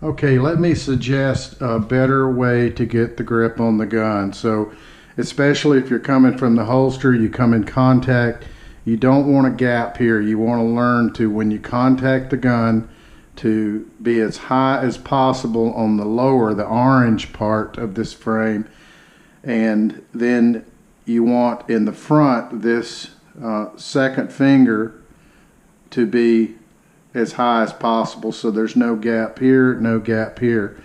Okay, let me suggest a better way to get the grip on the gun. So, especially if you're coming from the holster, you come in contact, you don't want a gap here. You want to learn to, when you contact the gun, to be as high as possible on the lower, the orange part of this frame. And then you want in the front this second finger to be as high as possible, so there's no gap here, no gap here.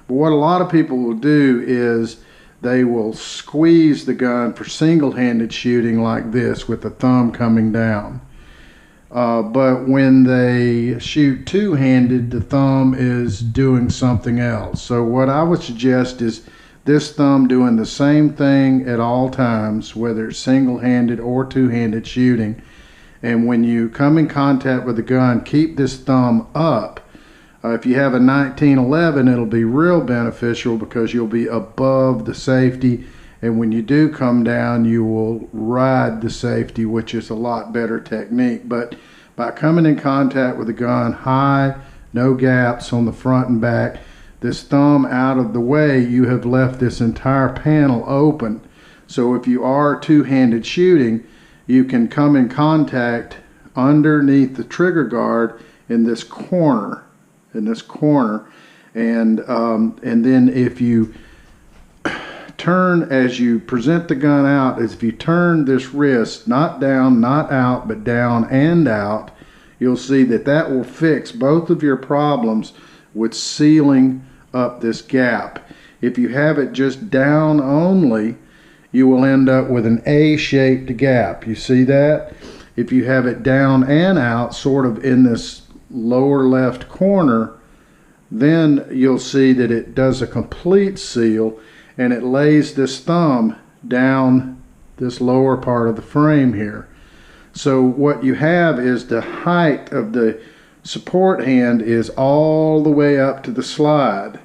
But what a lot of people will do is they will squeeze the gun for single-handed shooting like this with the thumb coming down. But when they shoot two-handed, the thumb is doing something else. So what I would suggest is this thumb doing the same thing at all times, whether it's single-handed or two-handed shooting. And when you come in contact with the gun, keep this thumb up. If you have a 1911, it'll be real beneficial because you'll be above the safety. And when you do come down, you will ride the safety, which is a lot better technique. But by coming in contact with the gun high, no gaps on the front and back, this thumb out of the way, you have left this entire panel open. So if you are two-handed shooting, you can come in contact underneath the trigger guard in this corner, and then if you turn, as you present the gun out, is if you turn this wrist not down, not out, but down and out, you'll see that that will fix both of your problems with sealing up this gap. If you have it just down only, you will end up with an A-shaped gap. You see that? If you have it down and out, sort of in this lower left corner, then you'll see that it does a complete seal and it lays this thumb down this lower part of the frame here. So what you have is the height of the support hand is all the way up to the slide.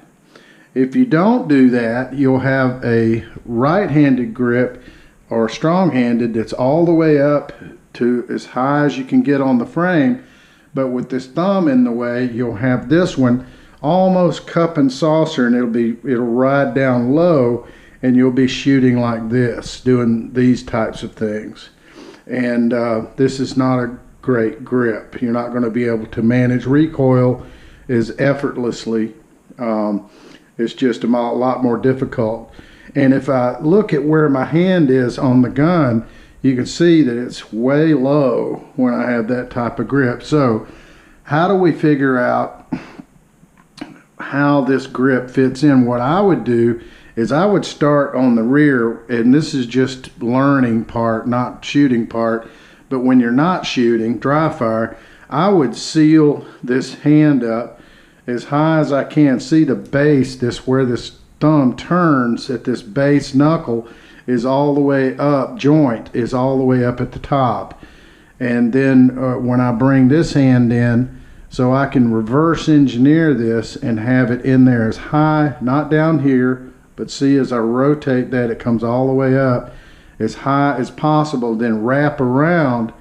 If you don't do that, you'll have a right-handed grip or strong-handed that's all the way up to as high as you can get on the frame, but with this thumb in the way, you'll have this one almost cup and saucer, and it'll ride down low, and you'll be shooting like this, doing these types of things. And this is not a great grip. You're not going to be able to manage recoil as effortlessly. It's just a lot more difficult. And if I look at where my hand is on the gun, you can see that it's way low when I have that type of grip. So how do we figure out how this grip fits in? What I would do is I would start on the rear, and this is just learning part, not shooting part, but when you're not shooting, dry fire, I would seal this hand up as high as I can. See the base, where this thumb turns at this base knuckle is all the way up, joint is all the way up at the top. And then when I bring this hand in, so I can reverse engineer this and have it in there as high, not down here, but see as I rotate that, it comes all the way up as high as possible, then wrap around,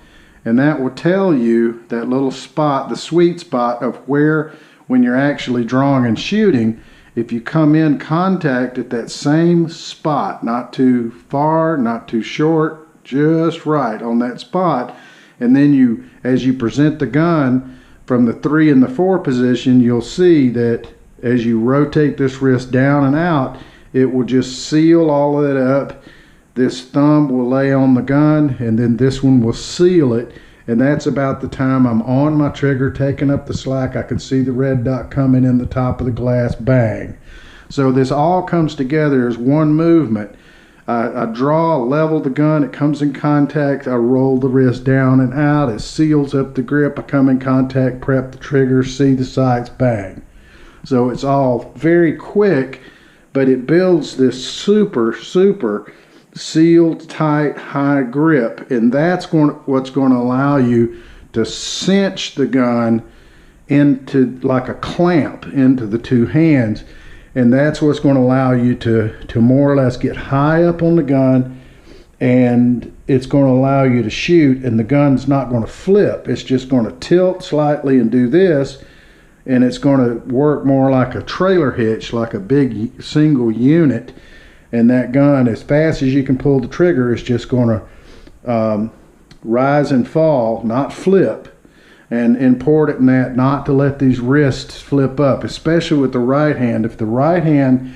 and that will tell you that little spot, the sweet spot of where, when you're actually drawing and shooting, if you come in contact at that same spot, not too far, not too short, just right on that spot, and then you, as you present the gun from the 3 and the 4 position, you'll see that as you rotate this wrist down and out, it will just seal all of it up. This thumb will lay on the gun, and then this one will seal it. And that's about the time I'm on my trigger, taking up the slack. I can see the red dot coming in the top of the glass, bang. So this all comes together as one movement. I draw, level the gun, it comes in contact, I roll the wrist down and out, it seals up the grip, I come in contact, prep the trigger, see the sights, bang. So it's all very quick, but it builds this super sealed, tight, high grip, and that's what's going to allow you to cinch the gun into like a clamp into the two hands, and that's what's going to allow you to more or less get high up on the gun, and it's going to allow you to shoot, and the gun's not going to flip. It's just going to tilt slightly and do this, and it's going to work more like a trailer hitch, like a big single unit. And that gun, as fast as you can pull the trigger, is just going to rise and fall, not flip. And important in that, not to let these wrists flip up, especially with the right hand. If the right hand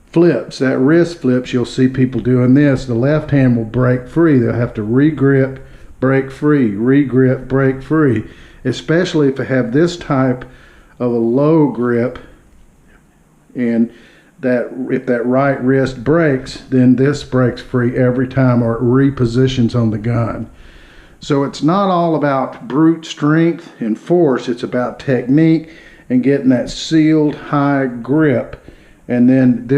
flips, that wrist flips, you'll see people doing this. The left hand will break free. They'll have to re-grip, break free, re-grip, break free. Especially if they have this type of a low grip, and that if that right wrist breaks, then this breaks free every time, or it repositions on the gun. So it's not all about brute strength and force, it's about technique and getting that sealed high grip. And then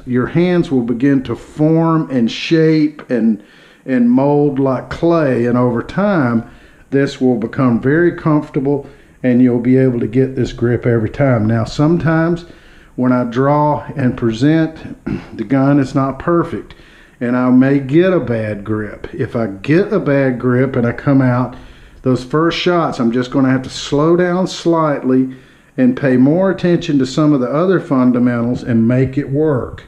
your hands will begin to form and shape and mold like clay, and over time this will become very comfortable and you'll be able to get this grip every time. Now sometimes when I draw and present, the gun is not perfect and I may get a bad grip. If I get a bad grip and I come out, those first shots I'm just going to have to slow down slightly and pay more attention to some of the other fundamentals and make it work.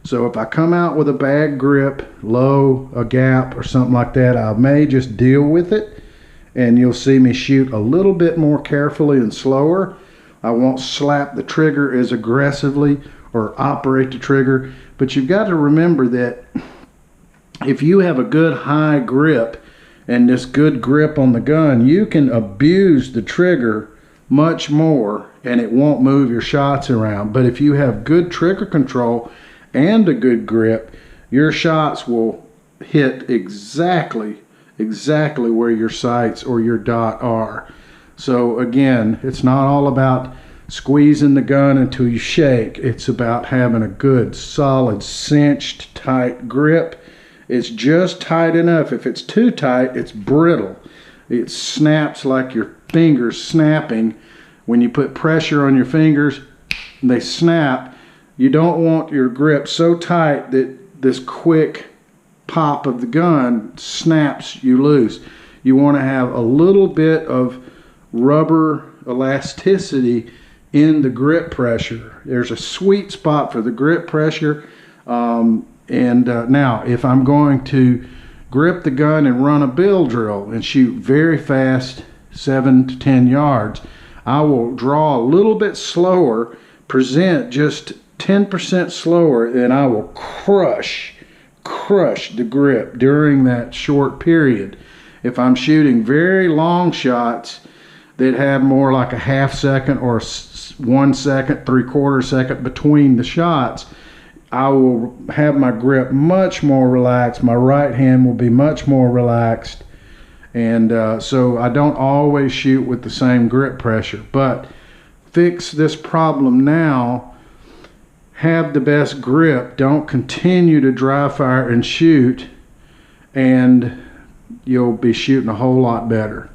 So if I come out with a bad grip, low, a gap or something like that, I may just deal with it, and you'll see me shoot a little bit more carefully and slower. I won't slap the trigger as aggressively or operate the trigger, but you've got to remember that if you have a good high grip and this good grip on the gun, you can abuse the trigger much more and it won't move your shots around. But if you have good trigger control and a good grip, your shots will hit exactly where your sights or your dot are. So again, it's not all about squeezing the gun until you shake. It's about having a good, solid, cinched, tight grip. It's just tight enough. If it's too tight, it's brittle. It snaps like your fingers snapping. When you put pressure on your fingers, they snap. You don't want your grip so tight that this quick pop of the gun snaps you loose. You want to have a little bit of rubber elasticity in the grip pressure. There's a sweet spot for the grip pressure. Now if I'm going to grip the gun and run a bill drill and shoot very fast, 7 to 10 yards, I will draw a little bit slower, present just 10% slower, and I will crush the grip during that short period. If I'm shooting very long shots that have more like a half second or 1 second, 3/4 second between the shots, I will have my grip much more relaxed. My right hand will be much more relaxed. And so I don't always shoot with the same grip pressure. But fix this problem now. Have the best grip. Don't continue to dry fire and shoot, and you'll be shooting a whole lot better.